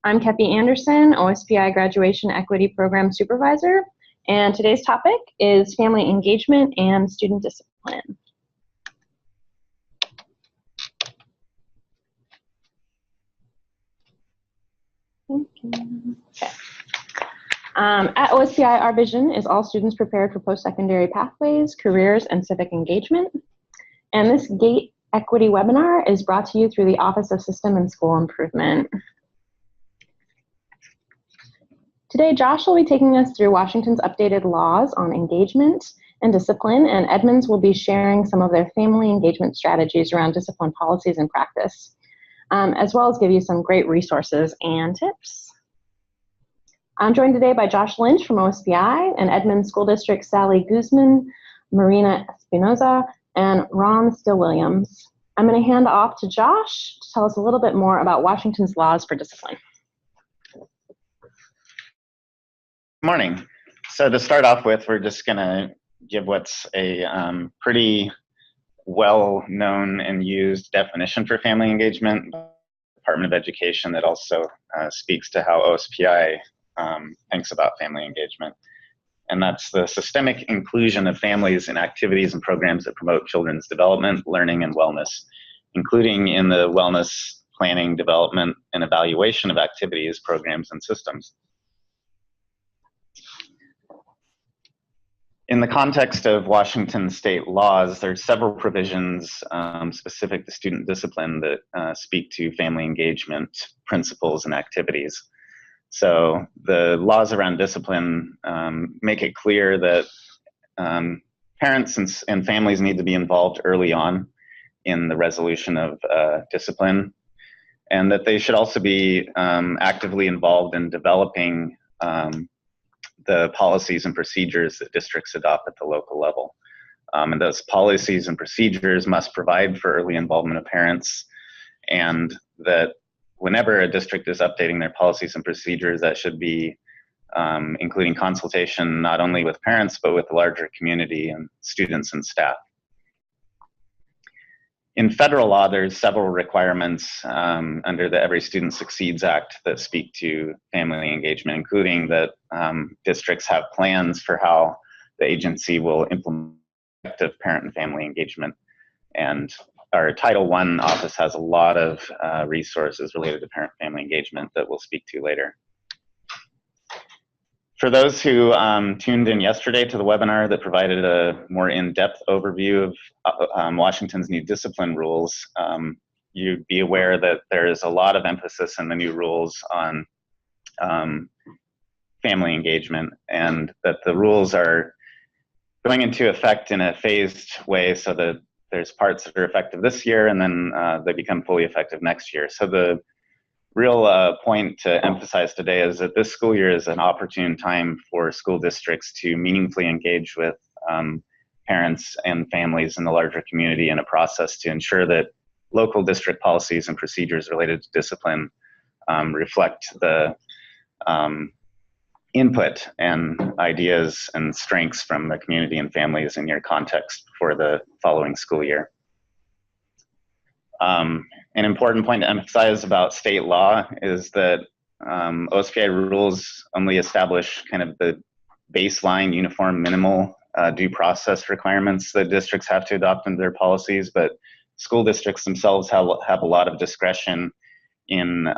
I'm Kepi Anderson, OSPI Graduation Equity Program Supervisor, and today's topic is family engagement and student discipline. Okay. At OSPI, our vision is all students prepared for post-secondary pathways, careers, and civic engagement. And this GATE Equity webinar is brought to you through the Office of System and School Improvement. Today, Josh will be taking us through Washington's updated laws on engagement and discipline, and Edmonds will be sharing some of their family engagement strategies around discipline policies and practice, as well as give you some great resources and tips. I'm joined today by Josh Lynch from OSPI and Edmonds School District Sally Guzman, Marina Espinoza, and Ron Steill-Williams. I'm going to hand off to Josh to tell us a little bit more about Washington's laws for discipline. Good morning. So to start off with, we're just going to give what's a pretty well-known and used definition for family engagement by the Department of Education that also speaks to how OSPI thinks about family engagement. And that's the systemic inclusion of families in activities and programs that promote children's development, learning, and wellness, including in the wellness planning, development, and evaluation of activities, programs, and systems. In the context of Washington state laws, there are several provisions specific to student discipline that speak to family engagement principles and activities. So the laws around discipline make it clear that parents and families need to be involved early on in the resolution of discipline, and that they should also be actively involved in developing the policies and procedures that districts adopt at the local level. And those policies and procedures must provide for early involvement of parents, and that whenever a district is updating their policies and procedures, that should be including consultation not only with parents, but with the larger community and students and staff. In federal law, there's several requirements under the Every Student Succeeds Act that speak to family engagement, including that districts have plans for how the agency will implement effective parent and family engagement. And our Title I office has a lot of resources related to parent-family engagement that we'll speak to later. For those who tuned in yesterday to the webinar that provided a more in-depth overview of Washington's new discipline rules, you'd be aware that there is a lot of emphasis in the new rules on family engagement, and that the rules are going into effect in a phased way, so that there's parts that are effective this year, and then they become fully effective next year. So the real point to emphasize today is that this school year is an opportune time for school districts to meaningfully engage with parents and families in the larger community in a process to ensure that local district policies and procedures related to discipline reflect the input and ideas and strengths from the community and families in your context for the following school year. An important point to emphasize about state law is that OSPI rules only establish kind of the baseline uniform minimal due process requirements that districts have to adopt into their policies, but school districts themselves have a lot of discretion in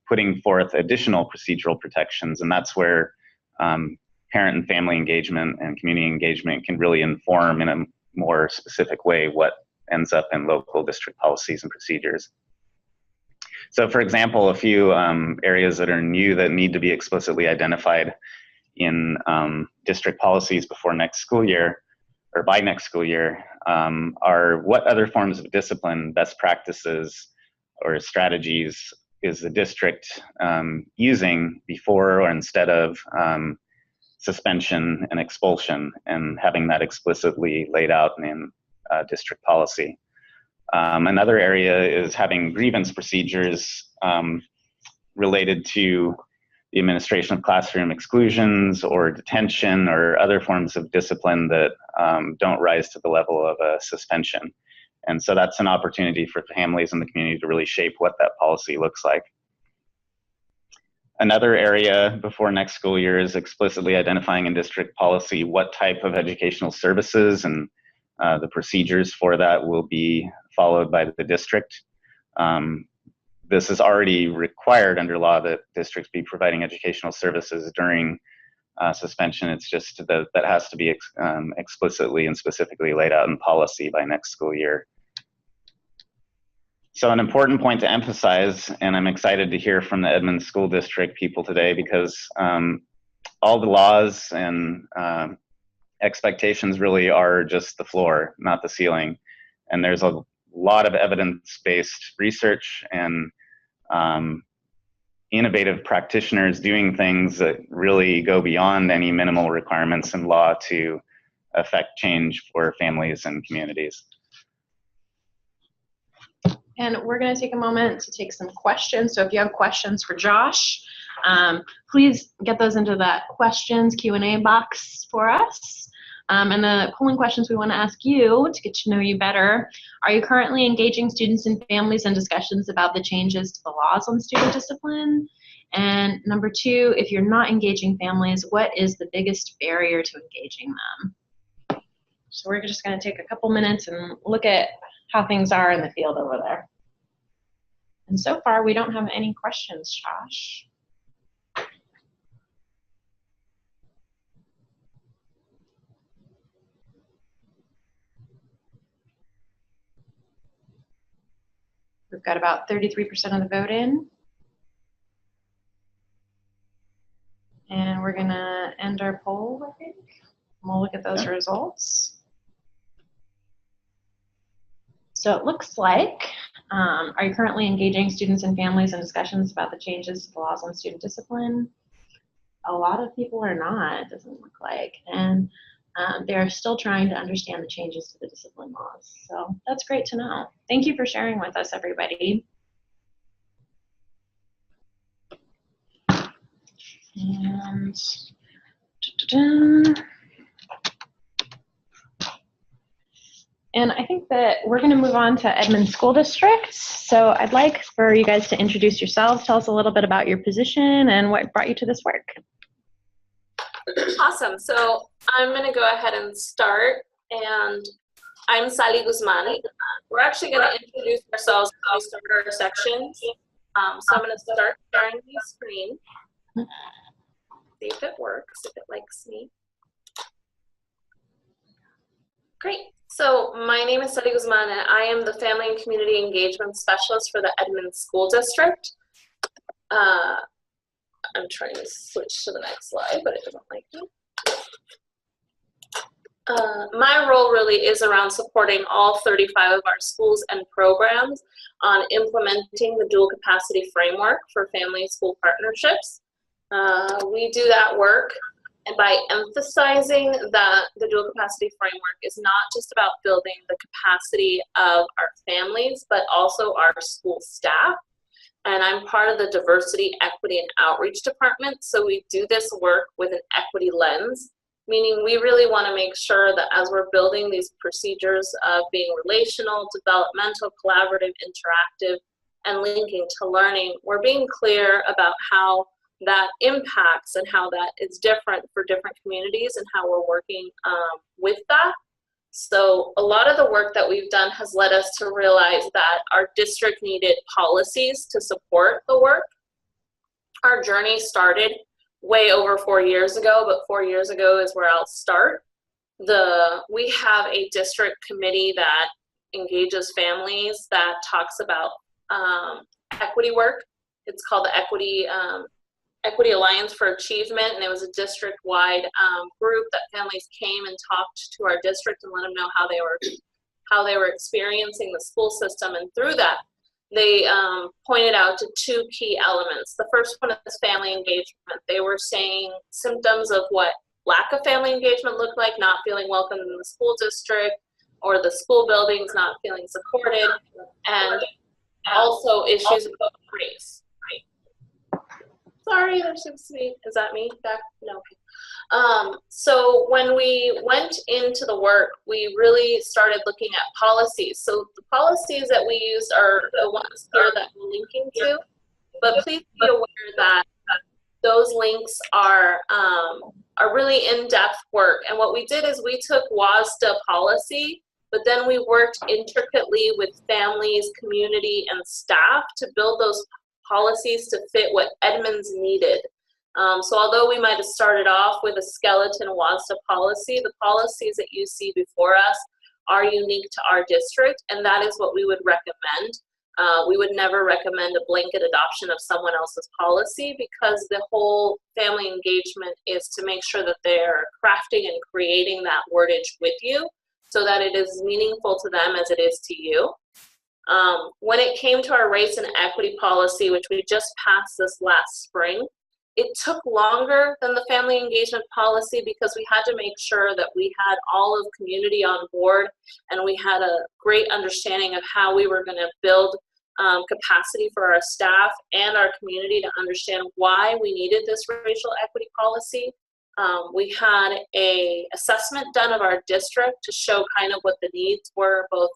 putting forth additional procedural protections, and that's where parent and family engagement and community engagement can really inform in a more specific way what ends up in local district policies and procedures. So for example, a few areas that are new that need to be explicitly identified in district policies before next school year, or by next school year, are what other forms of discipline, best practices, or strategies is the district using before or instead of suspension and expulsion, and having that explicitly laid out in district policy. Another area is having grievance procedures related to the administration of classroom exclusions or detention or other forms of discipline that don't rise to the level of a suspension. And so that's an opportunity for families and the community to really shape what that policy looks like. Another area before next school year is explicitly identifying in district policy what type of educational services and the procedures for that will be followed by the district. This is already required under law that districts be providing educational services during suspension. It's just that that has to be explicitly and specifically laid out in policy by next school year. So an important point to emphasize, and I'm excited to hear from the Edmonds School District people today, because all the laws and expectations really are just the floor, not the ceiling. And there's a lot of evidence-based research and innovative practitioners doing things that really go beyond any minimal requirements in law to affect change for families and communities. And we're going to take a moment to take some questions. So if you have questions for Josh, please get those into that questions Q&A box for us. And the polling questions we want to ask you to get to know you better: are you currently engaging students and families in discussions about the changes to the laws on student discipline? And number two, if you're not engaging families, what is the biggest barrier to engaging them? So we're just going to take a couple minutes and look at how things are in the field over there. And so far, we don't have any questions, Josh. We've got about 33% of the vote in. And we're going to end our poll, I think. We'll look at those results. So it looks like, are you currently engaging students and families in discussions about the changes to the laws on student discipline? A lot of people are not, it doesn't look like. And they're still trying to understand the changes to the discipline laws. So that's great to know. Thank you for sharing with us, everybody. And And I think that we're going to move on to Edmonds School District. So I'd like for you guys to introduce yourselves, tell us a little bit about your position and what brought you to this work. Awesome. So I'm going to go ahead and start. And I'm Sally Guzman. We're actually going to introduce ourselves as we start our sections. So I'm going to start sharing the screen. See if it works, if it likes me. Great. So my name is Sally Guzman, and I am the Family and Community Engagement Specialist for the Edmonds School District. I'm trying to switch to the next slide, but it doesn't like me. My role really is around supporting all 35 of our schools and programs on implementing the dual capacity framework for family school partnerships. We do that work and by emphasizing that the dual capacity framework is not just about building the capacity of our families, but also our school staff. And I'm part of the Diversity, Equity, and Outreach Department. So we do this work with an equity lens, meaning we really want to make sure that as we're building these procedures of being relational, developmental, collaborative, interactive, and linking to learning, we're being clear about how that impacts and how that is different for different communities and how we're working with that. So a lot of the work that we've done has led us to realize that our district needed policies to support the work. Our journey started way over 4 years ago, but 4 years ago is where I'll start. We have a district committee that engages families, that talks about equity work. It's called the Equity Alliance for Achievement, and it was a district-wide group that families came and talked to our district and let them know how they were experiencing the school system. And through that, they pointed out to two key elements. The first one is family engagement. They were saying symptoms of what lack of family engagement looked like, not feeling welcome in the school district, or the school buildings not feeling supported, and also issues about race. Sorry, there seems to be, is that me back? No. So when we went into the work, we really started looking at policies. So the policies that we used are the ones here that we're linking to, but please be aware that links are really in-depth work. And what we did is we took WSPI policy, but then we worked intricately with families, community, and staff to build those policies to fit what Edmonds needed. So although we might have started off with a skeleton WSPI policy, the policies that you see before us are unique to our district, and that is what we would recommend. We would never recommend a blanket adoption of someone else's policy, because the whole family engagement is to make sure that they're crafting and creating that wordage with you so that it is meaningful to them as it is to you. When it came to our race and equity policy, which we just passed this last spring, it took longer than the family engagement policy because we had to make sure that we had all of community on board and we had a great understanding of how we were going to build capacity for our staff and our community to understand why we needed this racial equity policy. We had an assessment done of our district to show kind of what the needs were, both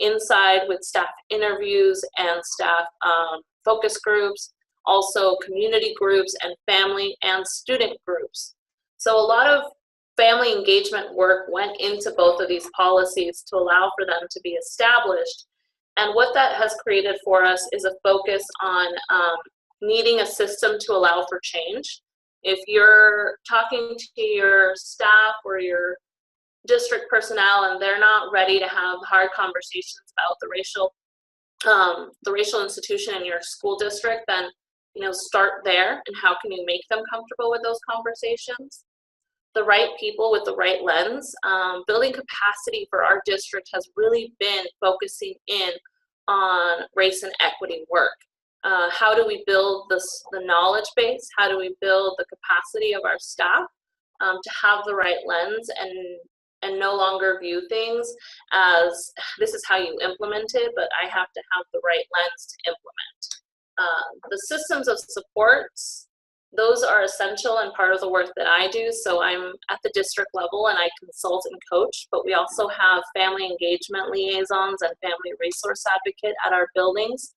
inside with staff interviews and staff focus groups, also community groups and family and student groups. So a lot of family engagement work went into both of these policies to allow for them to be established. And what that has created for us is a focus on needing a system to allow for change. If you're talking to your staff or your district personnel and they're not ready to have hard conversations about the racial institution in your school district, then start there, and how can you make them comfortable with those conversations? The right people with the right lens. Building capacity for our district has really been focusing in on race and equity work. How do we build the knowledge base? How do we build the capacity of our staff to have the right lens and no longer view things as this is how you implement it, but I have to have the right lens to implement. The systems of supports, those are essential and part of the work that I do. So I'm at the district level and I consult and coach, but we also have family engagement liaisons and family resource advocate at our buildings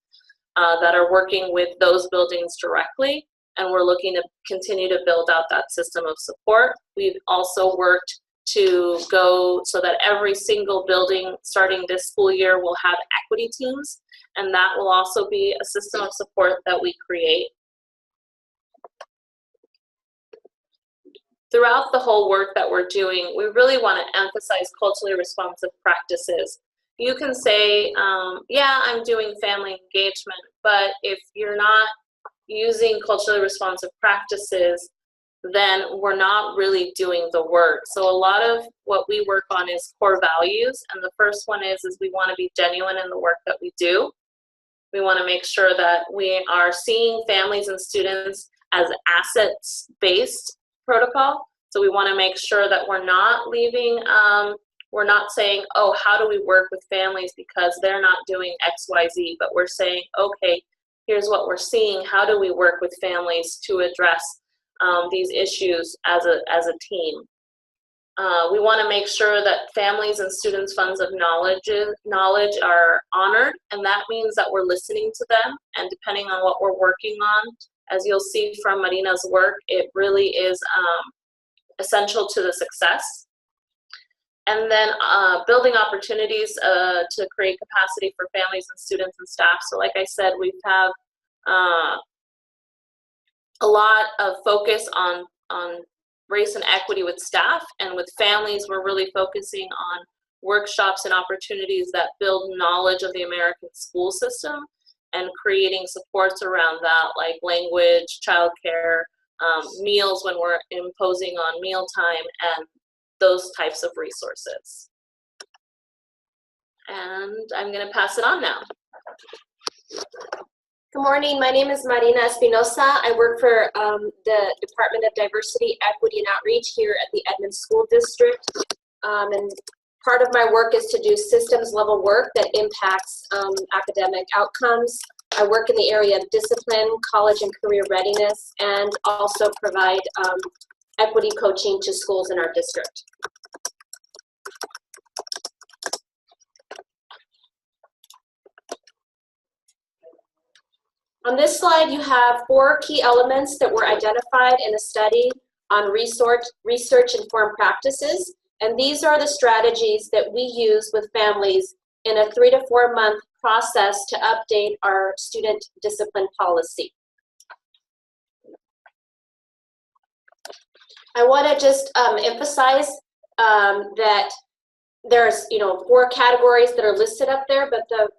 that are working with those buildings directly. And we're looking to continue to build out that system of support. We've also worked to go so that every single building starting this school year will have equity teams, and that will also be a system of support that we create. Throughout the whole work that we're doing, we really want to emphasize culturally responsive practices. You can say, yeah, I'm doing family engagement, but if you're not using culturally responsive practices, then we're not really doing the work. So a lot of what we work on is core values, and the first one is we want to be genuine in the work that we do. We want to make sure that we are seeing families and students as assets-based protocol. So we want to make sure that we're not leaving, we're not saying, oh, how do we work with families because they're not doing X, Y, Z, but we're saying, okay, here's what we're seeing. How do we work with families to address these issues as a team? We want to make sure that families and students' funds of knowledge are honored, and that means that we're listening to them, and depending on what we're working on, as you'll see from Marina's work, it really is essential to the success. And then building opportunities to create capacity for families and students and staff. So like I said, we have a lot of focus on race and equity with staff, and with families we're really focusing on workshops and opportunities that build knowledge of the American school system and creating supports around that, like language, childcare, meals when we're imposing on mealtime, and those types of resources. And I'm going to pass it on now. Good morning, my name is Marina Espinosa. I work for the Department of Diversity, Equity, and Outreach here at the Edmonds School District. And part of my work is to do systems level work that impacts academic outcomes. I work in the area of discipline, college and career readiness, and also provide equity coaching to schools in our district. On this slide, you have 4 key elements that were identified in a study on research-informed practices. And these are the strategies that we use with families in a 3 to 4 month process to update our student discipline policy. I want to just emphasize that there's 4 categories that are listed up there, but the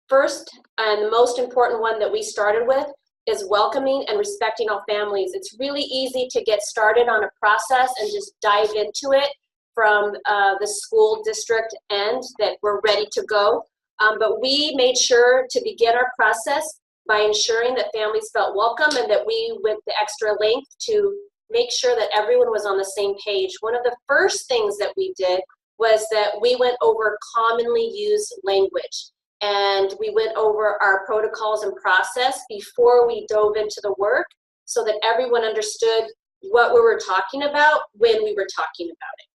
first and the most important one that we started with is welcoming and respecting all families. It's really easy to get started on a process and just dive into it from the school district end that we're ready to go. But we made sure to begin our process by ensuring that families felt welcome and that we went the extra length to make sure that everyone was on the same page. One of the first things that we did was that we went over commonly used language, and we went over our protocols and process before we dove into the work so that everyone understood what we were talking about when we were talking about it.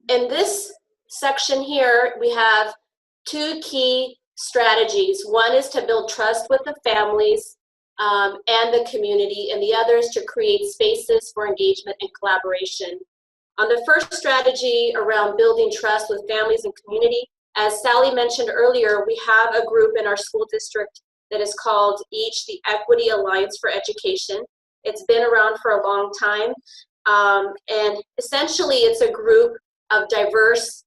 In this section here, we have 2 key strategies. One is to build trust with the families and the community, and the other is to create spaces for engagement and collaboration. On the first strategy around building trust with families and community, as Sally mentioned earlier, we have a group in our school district that is called EACH, the Equity Alliance for Education. It's been around for a long time, and essentially it's a group of diverse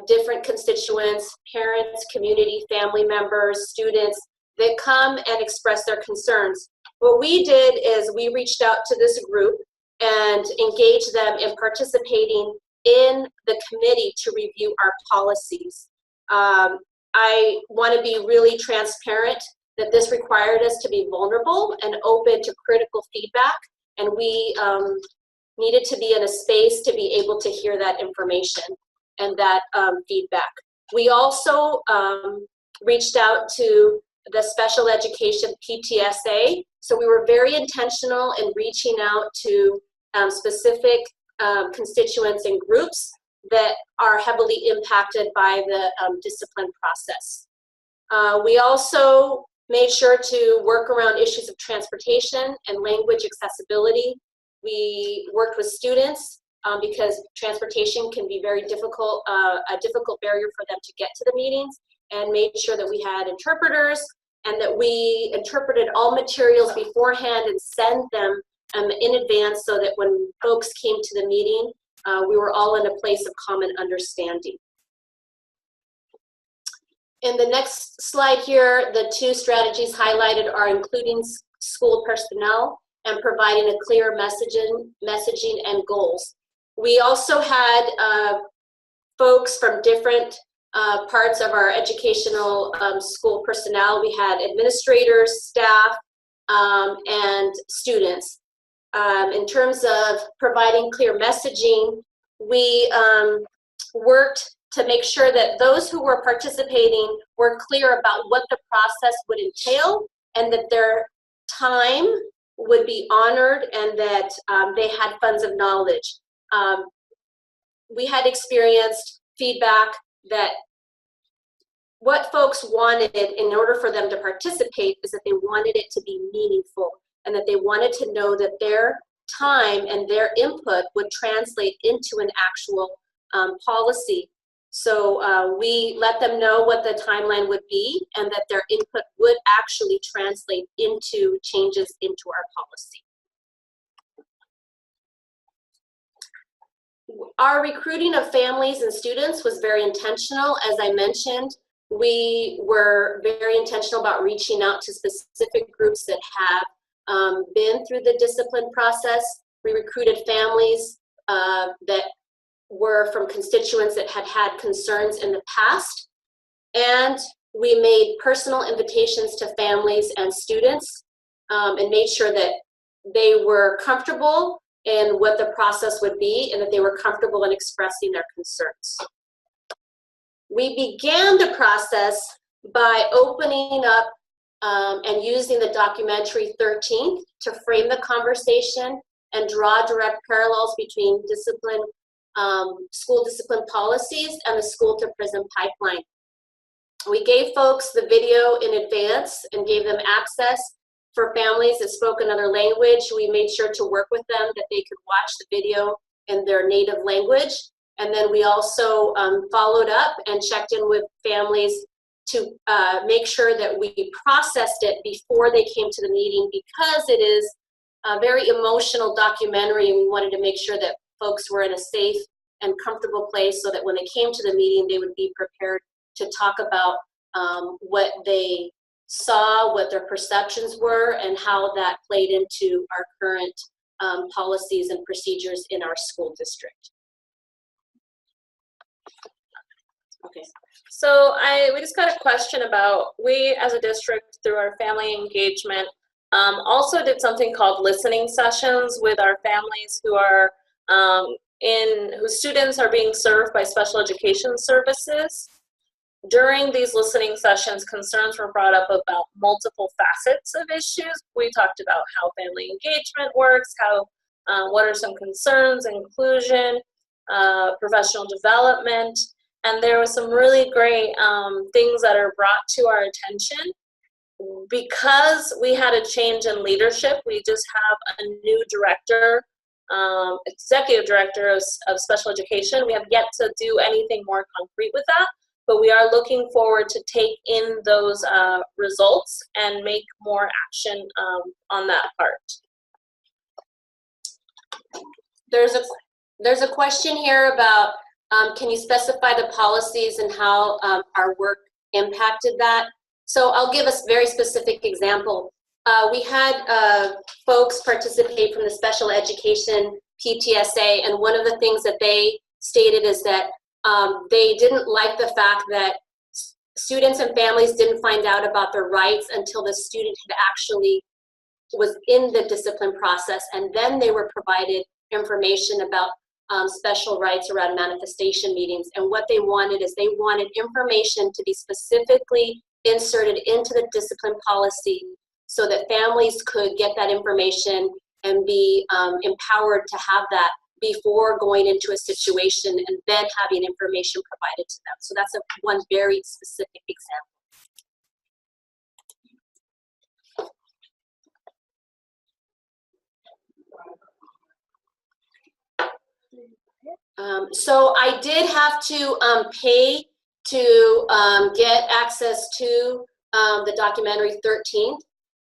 different constituents, parents, community, family members, students that come and express their concerns. What we did is we reached out to this group and engaged them in participating in the committee to review our policies. I want to be really transparent that this required us to be vulnerable and open to critical feedback, and we needed to be in a space to be able to hear that information and that feedback. We also reached out to the special education PTSA, so we were very intentional in reaching out to specific constituents and groups that are heavily impacted by the discipline process. We also made sure to work around issues of transportation and language accessibility. We worked with students because transportation can be very difficult, a difficult barrier for them to get to the meetings, and made sure that we had interpreters and that we interpreted all materials beforehand and sent them in advance so that when folks came to the meeting, we were all in a place of common understanding. In the next slide here, the 2 strategies highlighted are including school personnel and providing a clear messaging and goals. We also had folks from different parts of our educational school personnel. We had administrators, staff, and students. In terms of providing clear messaging, we worked to make sure that those who were participating were clear about what the process would entail and that their time would be honored and that they had funds of knowledge. We had experienced feedback that what folks wanted in order for them to participate is that they wanted it to be meaningful and that they wanted to know that their time and their input would translate into an actual policy. So we let them know what the timeline would be and that their input would actually translate into changes into our policy. Our recruiting of families and students was very intentional. As I mentioned, we were very intentional about reaching out to specific groups that have been through the discipline process. We recruited families that were from constituents that had had concerns in the past, and we made personal invitations to families and students and made sure that they were comfortable in what the process would be and that they were comfortable in expressing their concerns. We began the process by opening up and using the documentary 13th to frame the conversation and draw direct parallels between discipline school discipline policies and the school to prison pipeline. We gave folks the video in advance and gave them access. For families that spoke another language, we made sure to work with them that they could watch the video in their native language. And then we also followed up and checked in with families to make sure that we processed it before they came to the meeting, because it is a very emotional documentary, and we wanted to make sure that folks were in a safe and comfortable place so that when they came to the meeting, they would be prepared to talk about what they saw, what their perceptions were, and how that played into our current policies and procedures in our school district. Okay. So we just got a question about, we as a district through our family engagement also did something called listening sessions with our families who are whose students are being served by special education services. During these listening sessions, concerns were brought up about multiple facets of issues. We talked about how family engagement works, how what are some concerns, inclusion, professional development, and there were some really great things that are brought to our attention. Because we had a change in leadership, we just have a new director, executive director of special education. We have yet to do anything more concrete with that, but we are looking forward to take in those results and make more action on that part. There's a question here about can you specify the policies and how our work impacted that? So I'll give a very specific example. We had folks participate from the special education PTSA, and one of the things that they stated is that they didn't like the fact that students and families didn't find out about their rights until the student had actually was in the discipline process, and then they were provided information about special rights around manifestation meetings. And what they wanted is they wanted information to be specifically inserted into the discipline policy so that families could get that information and be empowered to have that before going into a situation and then having information provided to them. So that's one very specific example. So I did have to pay to get access to the documentary 13th.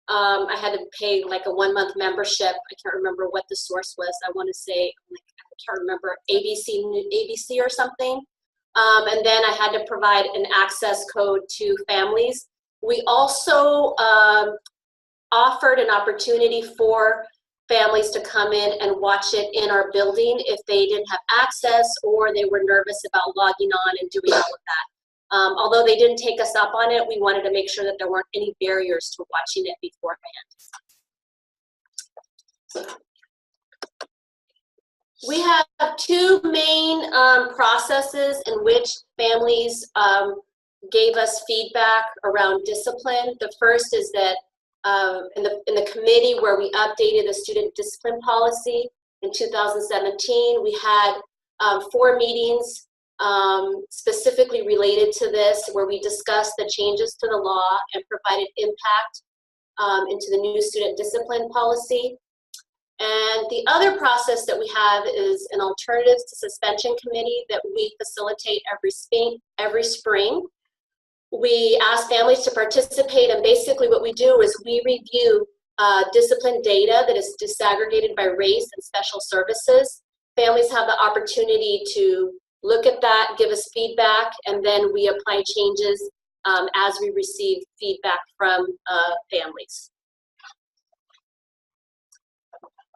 I had to pay like a 1-month membership. I can't remember what the source was. I want to say, I can't remember, ABC or something. And then I had to provide an access code to families. We also offered an opportunity for families to come in and watch it in our building if they didn't have access or they were nervous about logging on and doing all of that. Although they didn't take us up on it, we wanted to make sure that there weren't any barriers to watching it beforehand. We have two main processes in which families gave us feedback around discipline. The first is that in the committee where we updated the student discipline policy in 2017, we had 4 meetings specifically related to this, where we discussed the changes to the law and provided impact into the new student discipline policy. And the other process that we have is an alternatives to suspension committee that we facilitate every spring. We ask families to participate, and basically what we do is we review discipline data that is disaggregated by race and special services. Families have the opportunity to look at that, give us feedback, and then we apply changes as we receive feedback from families.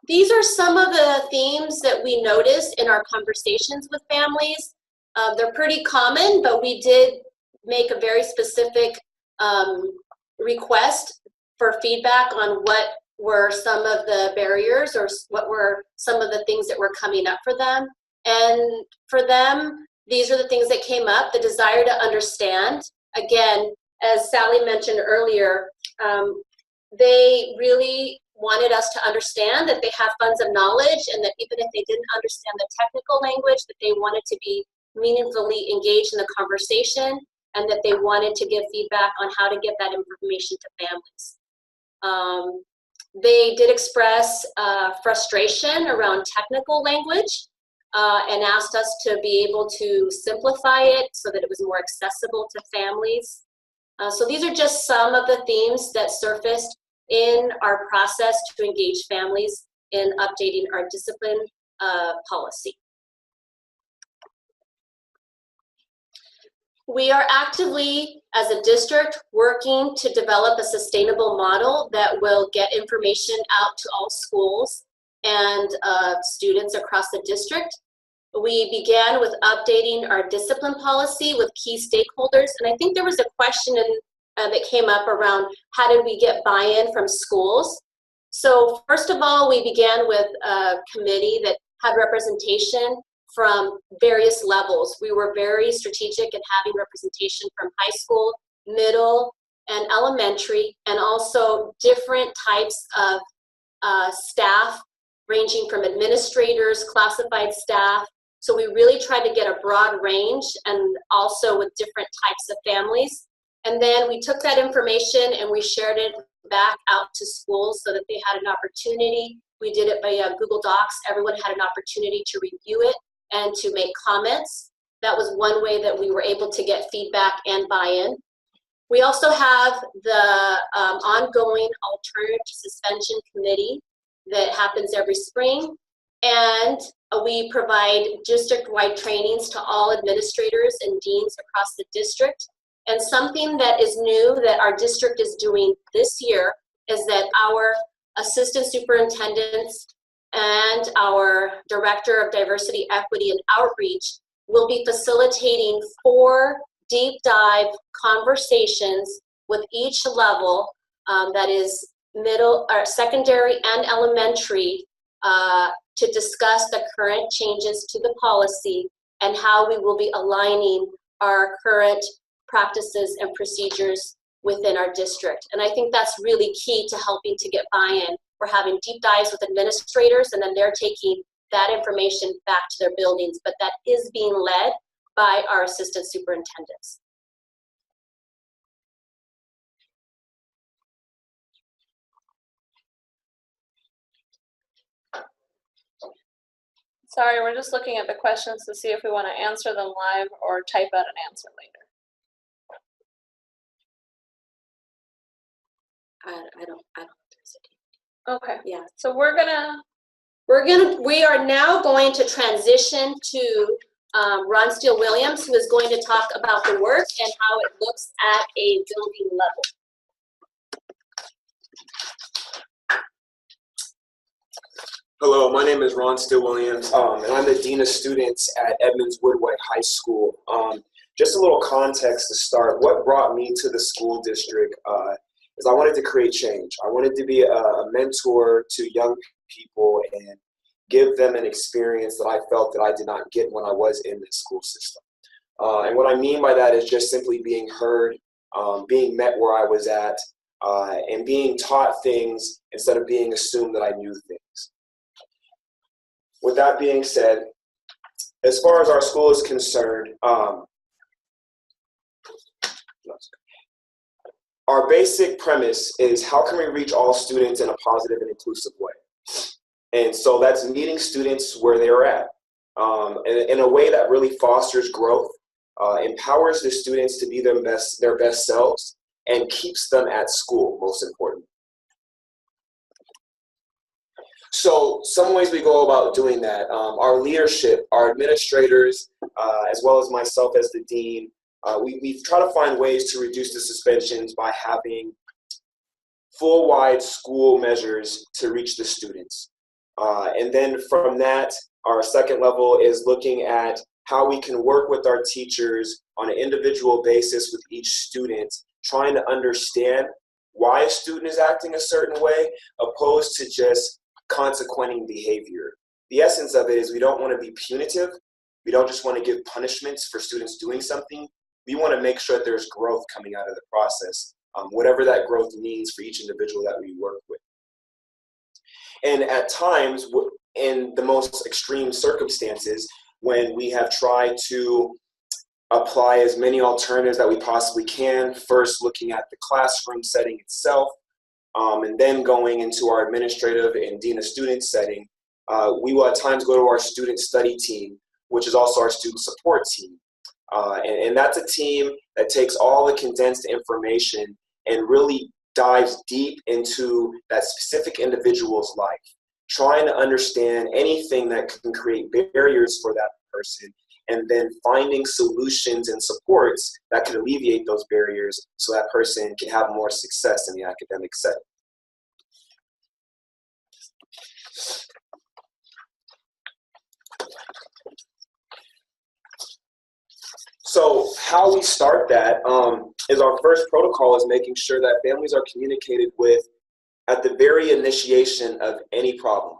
These are some of the themes that we noticed in our conversations with families. They're pretty common, but we did make a very specific request for feedback on what were some of the barriers or what were some of the things that were coming up for them. And for them, these are the things that came up: the desire to understand. Again, as Sally mentioned earlier, they really wanted us to understand that they have funds of knowledge, and that even if they didn't understand the technical language, that they wanted to be meaningfully engaged in the conversation, and that they wanted to give feedback on how to get that information to families. They did express frustration around technical language and asked us to be able to simplify it so that it was more accessible to families. So these are just some of the themes that surfaced in our process to engage families in updating our discipline policy. We are actively, as a district, working to develop a sustainable model that will get information out to all schools and students across the district. We began with updating our discipline policy with key stakeholders, and I think there was a question that came up around how did we get buy-in from schools. So first of all, we began with a committee that had representation from various levels. We were very strategic in having representation from high school, middle, and elementary, and also different types of staff, ranging from administrators, classified staff. So we really tried to get a broad range, and also with different types of families. And then we took that information and we shared it back out to schools so that they had an opportunity. We did it via Google Docs. Everyone had an opportunity to review it and to make comments. That was one way that we were able to get feedback and buy-in. We also have the ongoing alternative to suspension committee that happens every spring. And we provide district-wide trainings to all administrators and deans across the district. And something that is new that our district is doing this year is that our assistant superintendents and our director of diversity, equity, and outreach will be facilitating 4 deep dive conversations with each level, that is middle or secondary and elementary, to discuss the current changes to the policy and how we will be aligning our current practices and procedures within our district. And I think that's really key to helping to get buy-in. We're having deep dives with administrators, and then they're taking that information back to their buildings, but that is being led by our assistant superintendents. Sorry, we're just looking at the questions to see if we want to answer them live or type out an answer later. I don't Okay. Yeah. So we are now going to transition to Ron Steill-Williams, who is going to talk about the work and how it looks at a building level. Hello, my name is Ron Steill-Williams, and I'm the Dean of Students at Edmonds Woodway High School. Just a little context to start. What brought me to the school district is I wanted to create change. I wanted to be a mentor to young people and give them an experience that I felt that I did not get when I was in the school system. And what I mean by that is just simply being heard, being met where I was at, and being taught things instead of being assumed that I knew things. With that being said, as far as our school is concerned, our basic premise is how can we reach all students in a positive and inclusive way? And so that's meeting students where they're at in a way that really fosters growth, empowers the students to be their best selves, and keeps them at school, most important. So some ways we go about doing that, our leadership, our administrators, as well as myself as the dean, we try to find ways to reduce the suspensions by having full-wide school measures to reach the students. And then from that, our second level is looking at how we can work with our teachers on an individual basis with each student, trying to understand why a student is acting a certain way, opposed to just consequenting behavior. The essence of it is we don't want to be punitive. We don't just want to give punishments for students doing something. We want to make sure that there's growth coming out of the process, whatever that growth means for each individual that we work with. And at times, in the most extreme circumstances, when we have tried to apply as many alternatives that we possibly can, first looking at the classroom setting itself, and then going into our administrative and dean of students setting, we will at times go to our student study team, which is also our student support team. And that's a team that takes all the condensed information and really dives deep into that specific individual's life, trying to understand anything that can create barriers for that person, and then finding solutions and supports that can alleviate those barriers so that person can have more success in the academic setting. So how we start that is our first protocol is making sure that families are communicated with at the very initiation of any problem.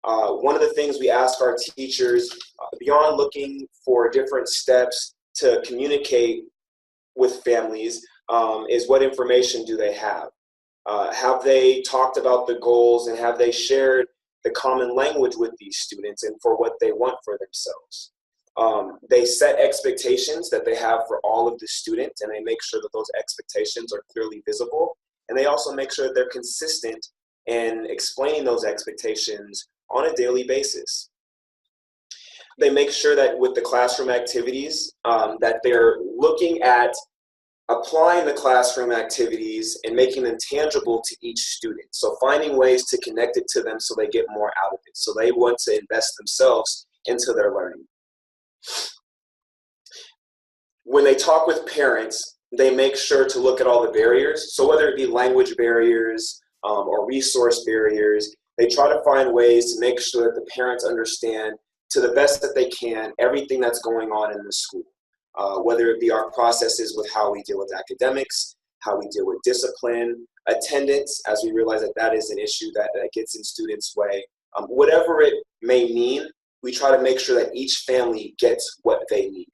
One of the things we ask our teachers, beyond looking for different steps to communicate with families, is what information do they have? Have they talked about the goals, and have they shared the common language with these students and for what they want for themselves? They set expectations that they have for all of the students, and they make sure that those expectations are clearly visible. And they also make sure that they're consistent in explaining those expectations on a daily basis. They make sure that with the classroom activities, that they're looking at applying the classroom activities and making them tangible to each student. So finding ways to connect it to them so they get more out of it. So they want to invest themselves into their learning. When they talk with parents, they make sure to look at all the barriers. So whether it be language barriers or resource barriers, they try to find ways to make sure that the parents understand to the best that they can everything that's going on in the school. Whether it be our processes with how we deal with academics, how we deal with discipline, attendance, as we realize that that is an issue that gets in students' way. Whatever it may mean, we try to make sure that each family gets what they need.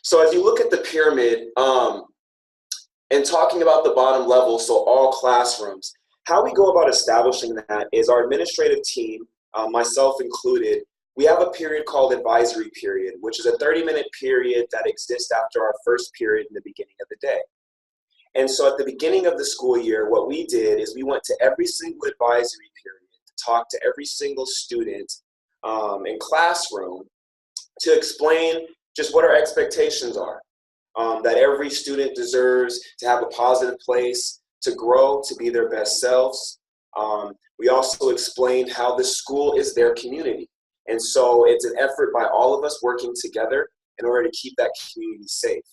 So as you look at the pyramid and talking about the bottom level, so all classrooms, how we go about establishing that is our administrative team, myself included, we have a period called advisory period, which is a 30-minute period that exists after our first period in the beginning of the day. And so at the beginning of the school year, what we did is we went to every single advisory period to talk to every single student in classroom to explain just what our expectations are, that every student deserves to have a positive place, to grow, to be their best selves. We also explained how the school is their community. And so it's an effort by all of us working together in order to keep that community safe.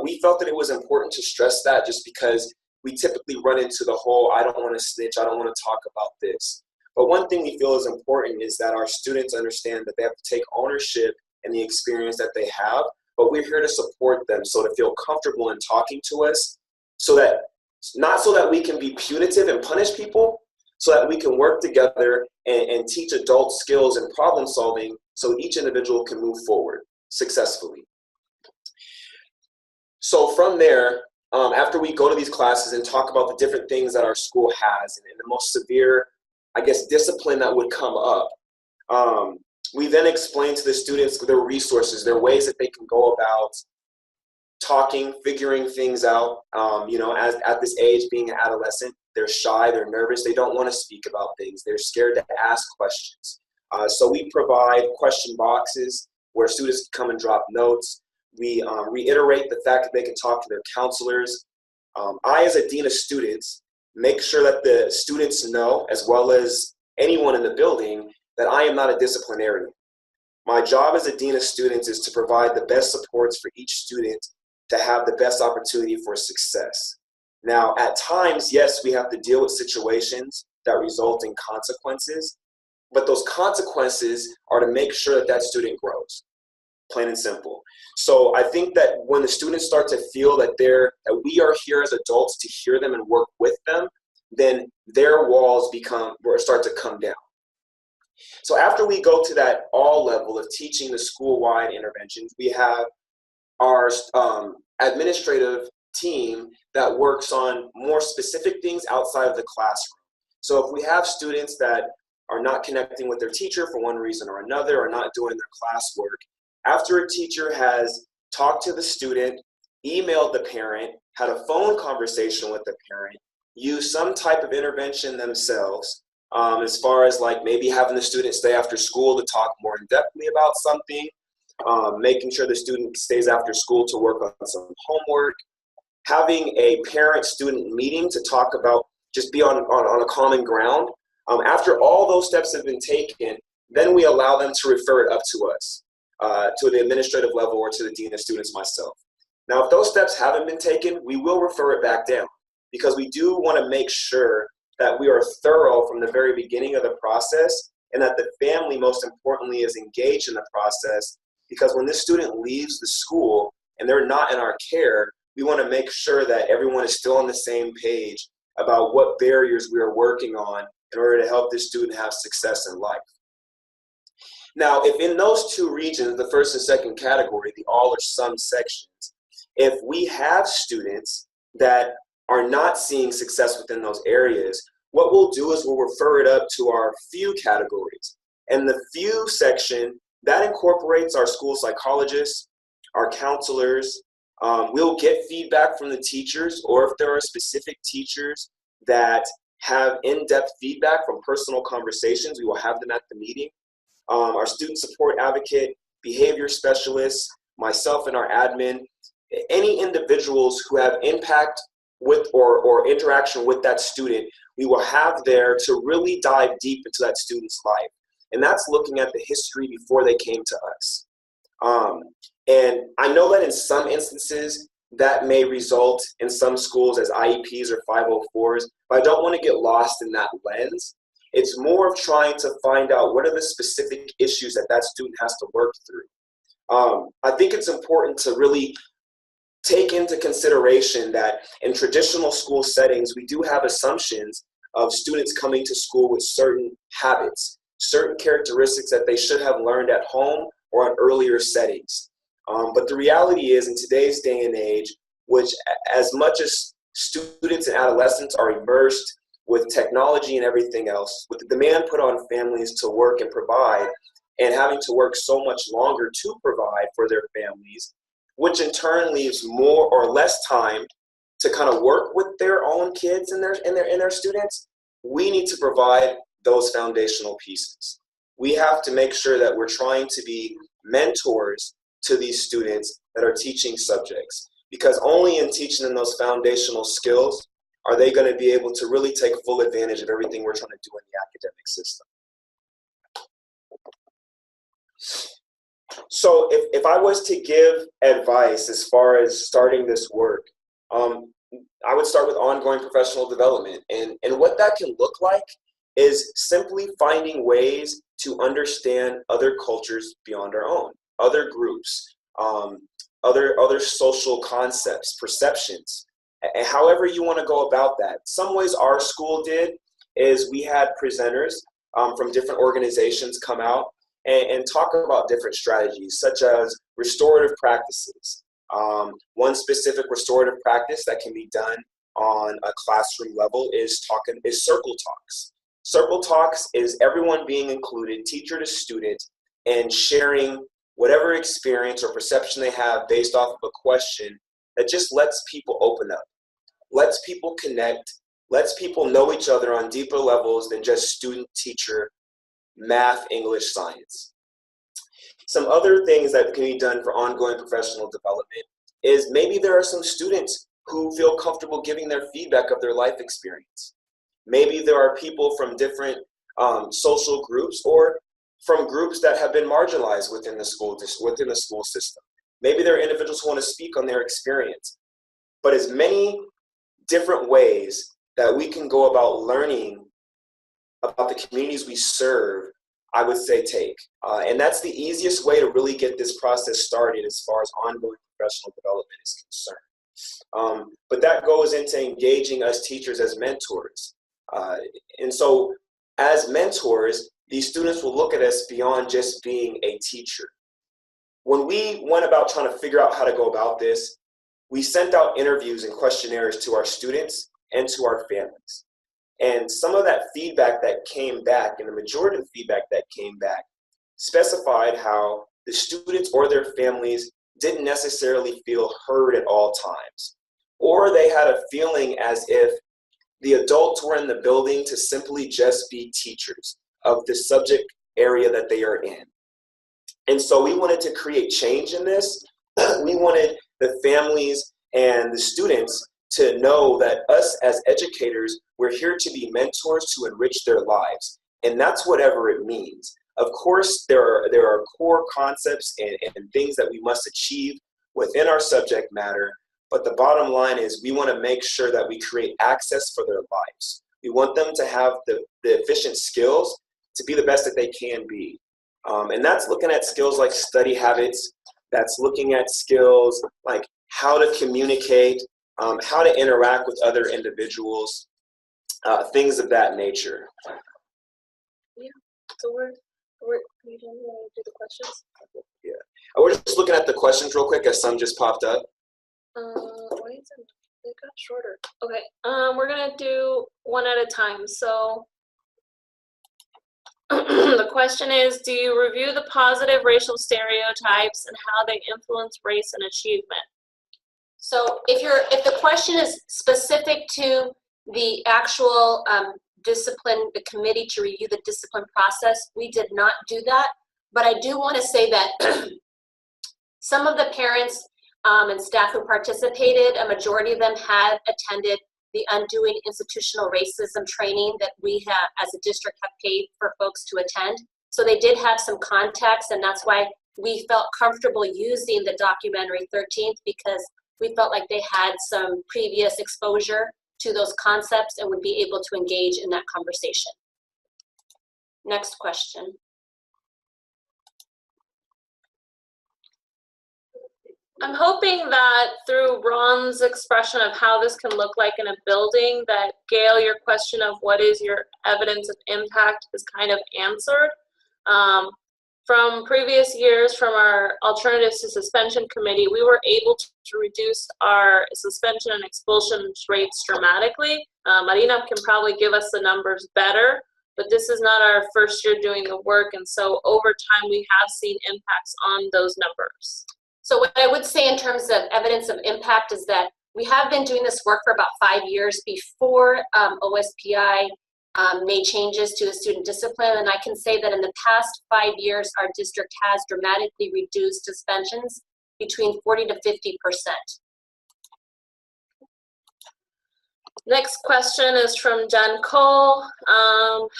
We felt that it was important to stress that just because we typically run into the whole, I don't want to snitch, I don't want to talk about this. But one thing we feel is important is that our students understand that they have to take ownership in the experience that they have, but we're here to support them so to feel comfortable in talking to us, so that, not so that we can be punitive and punish people, so that we can work together and teach adult skills and problem solving so each individual can move forward successfully. So from there, after we go to these classes and talk about the different things that our school has and the most severe, I guess, discipline that would come up, we then explain to the students their resources, their ways that they can go about talking, figuring things out. As at this age, being an adolescent, they're shy, they're nervous, they don't want to speak about things, they're scared to ask questions. So we provide question boxes where students can come and drop notes. We reiterate the fact that they can talk to their counselors. I, as a dean of students, make sure that the students know, as well as anyone in the building, that I am not a disciplinarian. My job as a dean of students is to provide the best supports for each student to have the best opportunity for success. Now, at times, yes, we have to deal with situations that result in consequences, but those consequences are to make sure that that student grows, plain and simple. So I think that when the students start to feel that we are here as adults to hear them and work with them, then their walls start to come down. So after we go to that all level of teaching the school-wide interventions, we have our administrative team that works on more specific things outside of the classroom. So if we have students that are not connecting with their teacher for one reason or another, or not doing their classwork, after a teacher has talked to the student, emailed the parent, had a phone conversation with the parent, used some type of intervention themselves, as far as like maybe having the student stay after school to talk more in-depthly about something, making sure the student stays after school to work on some homework, having a parent-student meeting to talk about, just be on a common ground. After all those steps have been taken, then we allow them to refer it up to us, to the administrative level or to the dean of students, myself. Now, if those steps haven't been taken, we will refer it back down, because we do want to make sure that we are thorough from the very beginning of the process, and that the family, most importantly, is engaged in the process, because when this student leaves the school and they're not in our care, we want to make sure that everyone is still on the same page about what barriers we are working on in order to help this student have success in life. Now, if in those two regions, the first and second category, the all or some sections, if we have students that are not seeing success within those areas, what we'll do is we'll refer it up to our few categories. And the few section, that incorporates our school psychologists, our counselors. We'll get feedback from the teachers, or if there are specific teachers that have in-depth feedback from personal conversations, we will have them at the meeting. Our student support advocate, behavior specialists, myself and our admin, any individuals who have impact with or interaction with that student, we will have there to really dive deep into that student's life. And that's looking at the history before they came to us. And I know that in some instances that may result in some schools as IEPs or 504s, but I don't want to get lost in that lens. It's more of trying to find out what are the specific issues that that student has to work through. I think it's important to really take into consideration that in traditional school settings, we do have assumptions of students coming to school with certain habits, certain characteristics that they should have learned at home or in earlier settings. But the reality is, in today's day and age, which as much as students and adolescents are immersed with technology and everything else, with the demand put on families to work and provide, and having to work so much longer to provide for their families, which in turn leaves more or less time to kind of work with their own kids and their students, we need to provide those foundational pieces. We have to make sure that we're trying to be mentors to these students that are teaching subjects, because only in teaching them those foundational skills are they going to be able to really take full advantage of everything we're trying to do in the academic system. So if I was to give advice as far as starting this work, I would start with ongoing professional development. And what that can look like is simply finding ways to understand other cultures beyond our own, other groups, other social concepts, perceptions, and however you want to go about that. Some ways our school did is we had presenters from different organizations come out and talk about different strategies, such as restorative practices. One specific restorative practice that can be done on a classroom level is circle talks. Circle talks is everyone being included, teacher to student, and sharing whatever experience or perception they have based off of a question that just lets people open up, lets people connect, lets people know each other on deeper levels than just student, teacher, math, English, science. Some other things that can be done for ongoing professional development is maybe there are some students who feel comfortable giving their feedback of their life experience. Maybe there are people from different social groups or from groups that have been marginalized within the school system. Maybe there are individuals who want to speak on their experience. But as many different ways that we can go about learning about the communities we serve, I would say take. And that's the easiest way to really get this process started as far as ongoing professional development is concerned. But that goes into engaging us teachers as mentors. And so as mentors, these students will look at us beyond just being a teacher. When we went about trying to figure out how to go about this, we sent out interviews and questionnaires to our students and to our families. And some of that feedback that came back, and the majority of the feedback that came back, specified how the students or their families didn't necessarily feel heard at all times, or they had a feeling as if the adults were in the building to simply just be teachers of the subject area that they are in. And so we wanted to create change in this. We wanted the families and the students to know that us as educators, we're here to be mentors to enrich their lives. And that's whatever it means. Of course, there are core concepts and things that we must achieve within our subject matter. But the bottom line is we want to make sure that we create access for their lives. We want them to have the efficient skills to be the best that they can be. And that's looking at skills like study habits. That's looking at skills like how to communicate, how to interact with other individuals, things of that nature. Yeah, so we're you don't want to do the questions? Yeah, we're just looking at the questions real quick as some just popped up. Why is it got shorter? Okay, we're gonna do one at a time. So the question is, do you review the positive racial stereotypes and how they influence race and achievement? So if the question is specific to the actual discipline, the committee to review the discipline process, we did not do that. But I do want to say that some of the parents and staff who participated, a majority of them had attended the Undoing Institutional Racism training that we have, as a district, have paid for folks to attend. So they did have some context, and that's why we felt comfortable using the documentary 13th, because we felt like they had some previous exposure to those concepts and would be able to engage in that conversation. Next question. I'm hoping that through Ron's expression of how this can look like in a building, that Gail, your question of what is your evidence of impact is kind of answered. From previous years, from our Alternatives to Suspension Committee, we were able to reduce our suspension and expulsion rates dramatically. Marina can probably give us the numbers better, but this is not our first year doing the work, and so over time we have seen impacts on those numbers. So what I would say in terms of evidence of impact is that we have been doing this work for about 5 years before OSPI made changes to the student discipline. And I can say that in the past 5 years, our district has dramatically reduced suspensions between 40 to 50%. Next question is from Jen Cole.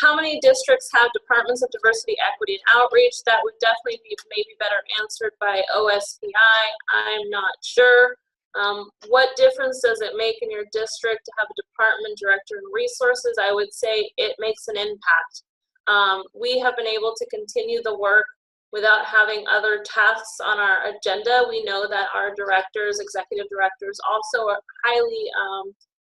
How many districts have departments of diversity, equity, and outreach? That would definitely be maybe better answered by OSPI. I'm not sure. What difference does it make in your district to have a department director and resources? I would say it makes an impact. We have been able to continue the work without having other tasks on our agenda. We know that our directors, executive directors, also are highly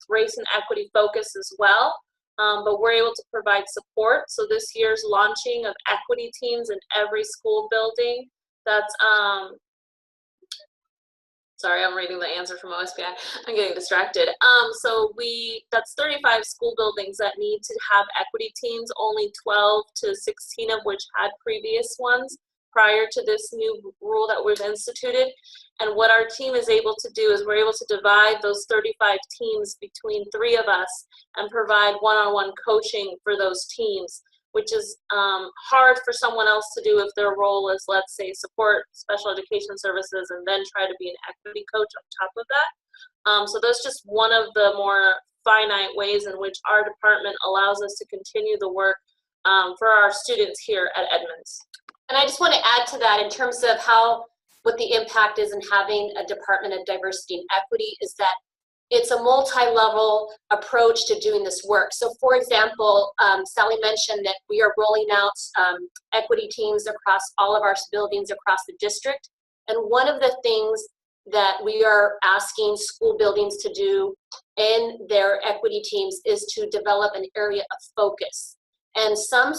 race and equity focused as well, but we're able to provide support. So this year's launching of equity teams in every school building, that's sorry, I'm reading the answer from OSPI. I'm getting distracted. That's 35 school buildings that need to have equity teams, only 12 to 16 of which had previous ones prior to this new rule that we've instituted. And what our team is able to do is we're able to divide those 35 teams between 3 of us and provide one-on-one coaching for those teams, which is hard for someone else to do if their role is, let's say, support special education services and then try to be an equity coach on top of that. So that's just one of the more finite ways in which our department allows us to continue the work for our students here at Edmonds. And I just want to add to that in terms of what the impact is in having a Department of Diversity and Equity is that it's a multi-level approach to doing this work. So for example, Sally mentioned that we are rolling out equity teams across all of our buildings across the district. And one of the things that we are asking school buildings to do in their equity teams is to develop an area of focus. And some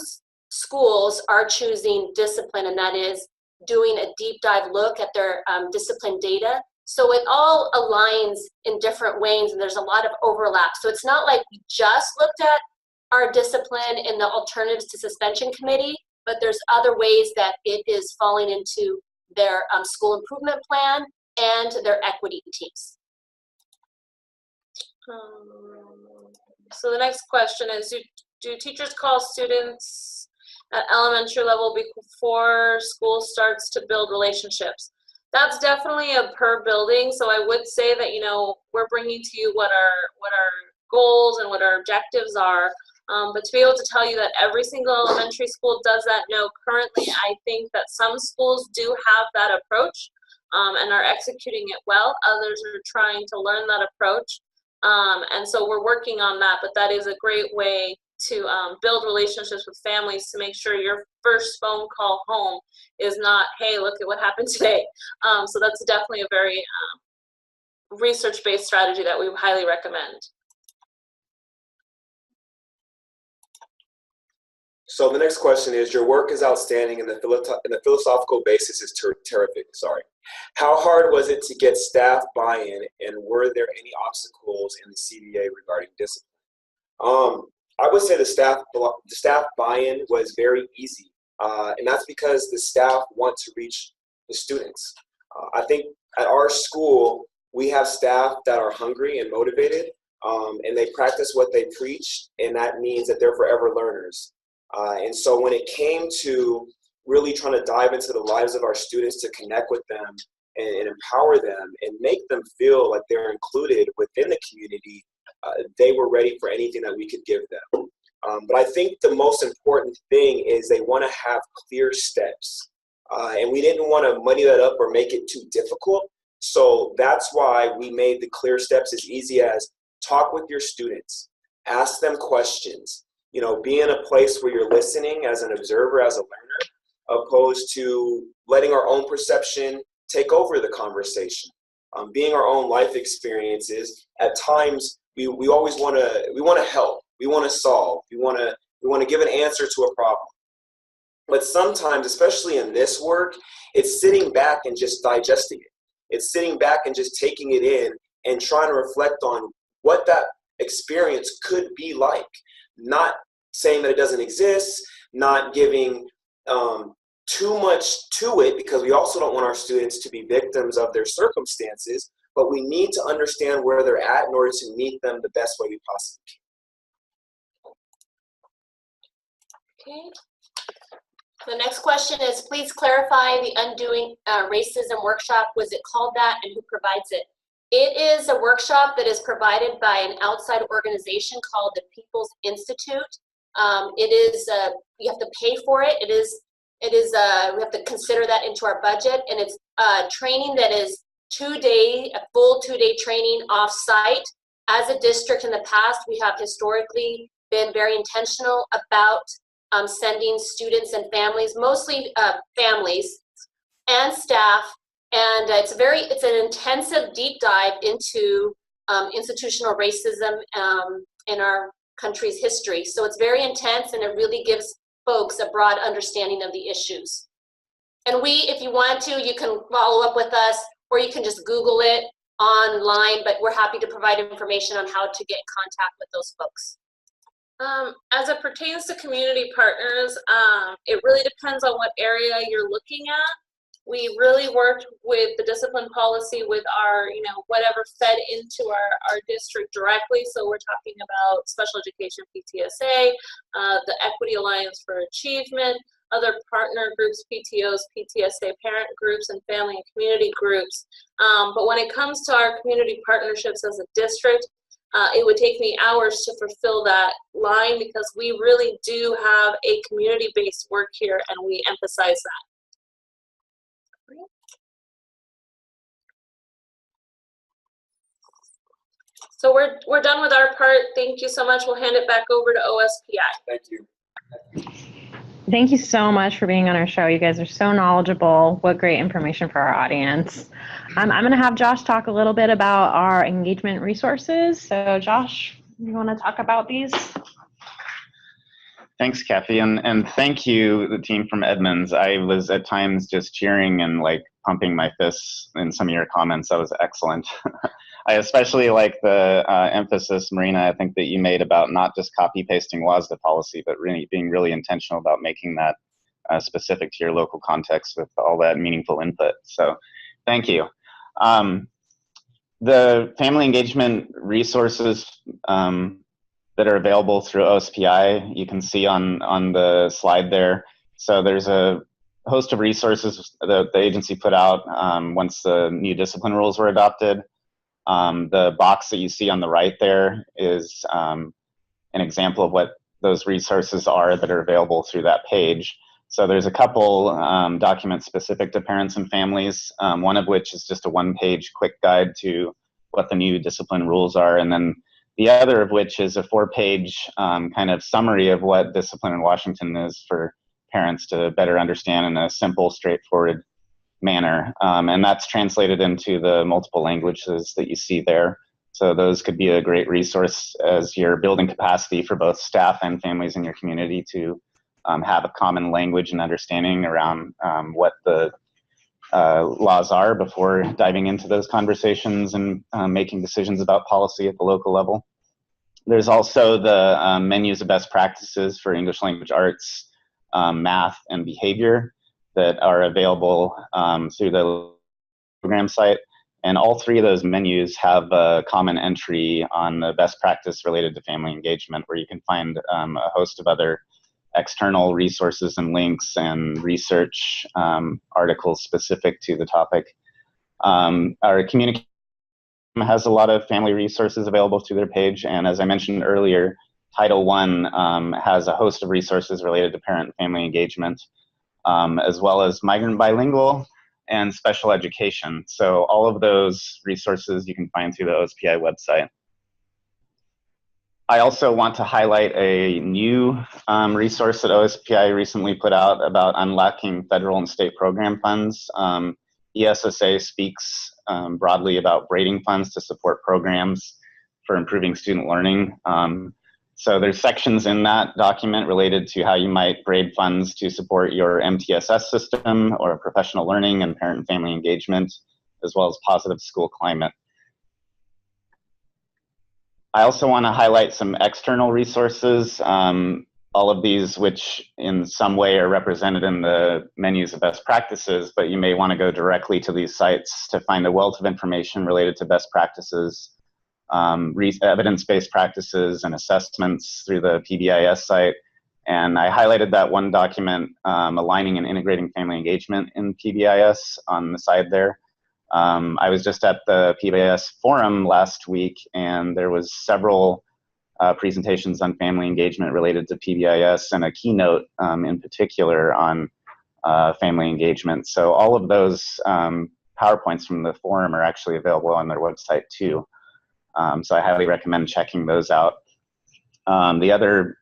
schools are choosing discipline, and that is doing a deep dive look at their discipline data So it all aligns in different ways, and there's a lot of overlap. So it's not like we just looked at our discipline in the alternatives to suspension committee, but there's other ways that it is falling into their school improvement plan and their equity teams. So the next question is, do teachers call students at elementary level before school starts to build relationships? That's definitely a per building. So I would say that, you know, we're bringing to you what our goals and what our objectives are. But to be able to tell you that every single elementary school does that, no. Currently, I think that some schools do have that approach and are executing it well. Others are trying to learn that approach. And so we're working on that, but that is a great way to build relationships with families, to make sure your first phone call home is not, hey, look at what happened today. So that's definitely a very research-based strategy that we highly recommend. So the next question is, your work is outstanding and the philosophical basis is terrific. Sorry. How hard was it to get staff buy-in, and were there any obstacles in the CBA regarding discipline? I would say the staff buy-in was very easy, and that's because the staff want to reach the students. I think at our school, we have staff that are hungry and motivated, and they practice what they preach, and that means that they're forever learners. And so when it came to really trying to dive into the lives of our students to connect with them and empower them and make them feel like they're included within the community, they were ready for anything that we could give them. But I think the most important thing is they want to have clear steps. And we didn't want to muddy that up or make it too difficult. So that's why we made the clear steps as easy as talk with your students, ask them questions, you know, be in a place where you're listening as an observer, as a learner, opposed to letting our own perception take over the conversation. Being our own life experiences, at times we always want to help, we want to solve, we want to give an answer to a problem. But sometimes, especially in this work, it's sitting back and just digesting it. It's sitting back and just taking it in and trying to reflect on what that experience could be like. Not saying that it doesn't exist, not giving too much to it, because we also don't want our students to be victims of their circumstances, but we need to understand where they're at in order to meet them the best way we possibly can. Okay. The next question is, please clarify the Undoing Racism workshop. Was it called that, and who provides it? It is a workshop that is provided by an outside organization called the People's Institute. It is, you have to pay for it. We have to consider that into our budget, and it's training that is a full 2-day training off-site. As a district in the past, we have historically been very intentional about sending students and families, mostly families and staff, and it's an intensive deep dive into institutional racism in our country's history. So it's very intense, and it really gives folks a broad understanding of the issues. And if you want to, you can follow up with us, or you can just Google it online, but we're happy to provide information on how to get in contact with those folks. As it pertains to community partners, it really depends on what area you're looking at. We really worked with the discipline policy with our, whatever fed into our district directly. So we're talking about special education PTSA, the Equity Alliance for Achievement, other partner groups, PTOs, PTSA parent groups, and family and community groups. But when it comes to our community partnerships as a district, it would take me hours to fulfill that line, because we really do have a community-based work here, and we emphasize that. So we're done with our part. Thank you so much. We'll hand it back over to OSPI. Thank you. Thank you so much for being on our show. You guys are so knowledgeable. What great information for our audience. I'm going to have Josh talk a little bit about our engagement resources. So Josh, you want to talk about these? Thanks, Kathy, and thank you, the team from Edmonds. I was at times just cheering and like pumping my fists in some of your comments. That was excellent. I especially like the emphasis, Marina, I think that you made about not just copy pasting WASDA policy, but really being really intentional about making that specific to your local context with all that meaningful input. So thank you. The family engagement resources that are available through OSPI, you can see on the slide there. So there's a host of resources that the agency put out once the new discipline rules were adopted. The box that you see on the right there is an example of what those resources are that are available through that page. So there's a couple documents specific to parents and families, one of which is just a one-page quick guide to what the new discipline rules are, and then the other of which is a 4-page kind of summary of what discipline in Washington is for parents to better understand in a simple, straightforward manner. And that's translated into the multiple languages that you see there. So those could be a great resource as you're building capacity for both staff and families in your community to have a common language and understanding around what the laws are before diving into those conversations and making decisions about policy at the local level. There's also the menus of best practices for English language arts, math, and behavior that are available through the program site. And all three of those menus have a common entry on the best practice related to family engagement, where you can find a host of other external resources and links and research articles specific to the topic. Our communication has a lot of family resources available through their page, and as I mentioned earlier, Title I has a host of resources related to parent and family engagement, as well as migrant bilingual and special education. So all of those resources you can find through the OSPI website. I also want to highlight a new resource that OSPI recently put out about unlocking federal and state program funds. ESSA speaks broadly about braiding funds to support programs for improving student learning. So there's sections in that document related to how you might braid funds to support your MTSS system or professional learning and parent and family engagement, as well as positive school climate. I also want to highlight some external resources, all of these which in some way are represented in the menus of best practices, but you may want to go directly to these sites to find a wealth of information related to best practices, evidence-based practices and assessments through the PBIS site. And I highlighted that one document, aligning and integrating family engagement in PBIS on the side there. I was just at the PBIS forum last week, and there was several presentations on family engagement related to PBIS and a keynote in particular on family engagement. So all of those PowerPoints from the forum are actually available on their website too. So I highly recommend checking those out. The other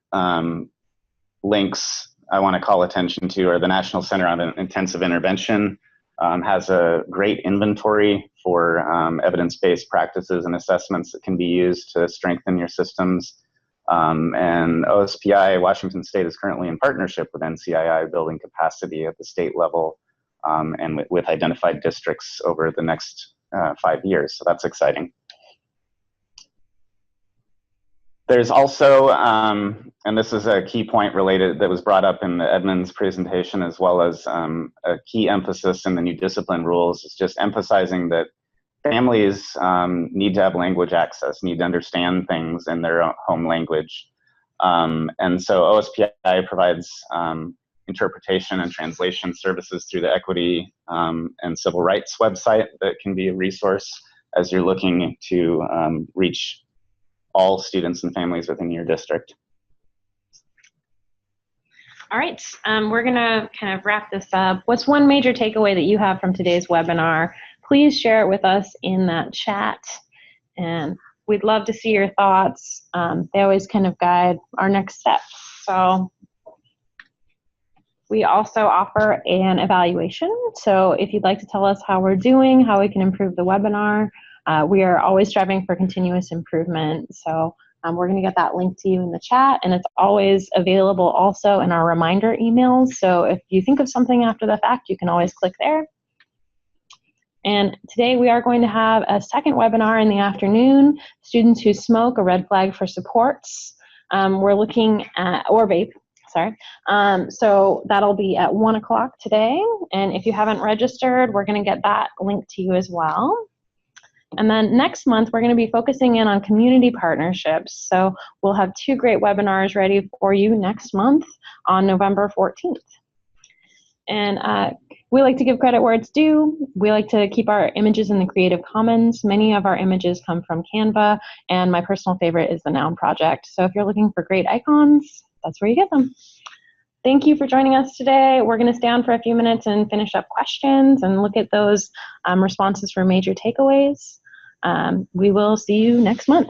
links I want to call attention to are the National Center on Intensive Intervention. Has a great inventory for evidence-based practices and assessments that can be used to strengthen your systems. And OSPI, Washington State, is currently in partnership with NCII building capacity at the state level and with identified districts over the next 5 years. So that's exciting. There's also, and this is a key point related that was brought up in the Edmonds presentation, as well as a key emphasis in the new discipline rules, is just emphasizing that families need to have language access, need to understand things in their home language. And so OSPI provides interpretation and translation services through the Equity and Civil Rights website that can be a resource as you're looking to reach all students and families within your district. All right, we're gonna kind of wrap this up. What's one major takeaway that you have from today's webinar? Please share it with us in that chat, and we'd love to see your thoughts. They always kind of guide our next steps. So we also offer an evaluation. So if you'd like to tell us how we're doing, how we can improve the webinar, we are always striving for continuous improvement. So We're going to get that link to you in the chat, and it's always available also in our reminder emails. So if you think of something after the fact, you can always click there. And today we are going to have a second webinar in the afternoon, Students Who Smoke, a Red Flag for Supports. We're looking at, or vape, sorry. So that'll be at 1 o'clock today. And if you haven't registered, we're going to get that link to you as well. And then next month, we're going to be focusing in on community partnerships. So we'll have 2 great webinars ready for you next month on November 14th. And we like to give credit where it's due. We like to keep our images in the Creative Commons. Many of our images come from Canva, and my personal favorite is the Noun Project. So if you're looking for great icons, that's where you get them. Thank you for joining us today. We're going to stay on for a few minutes and finish up questions and look at those responses for major takeaways. We will see you next month.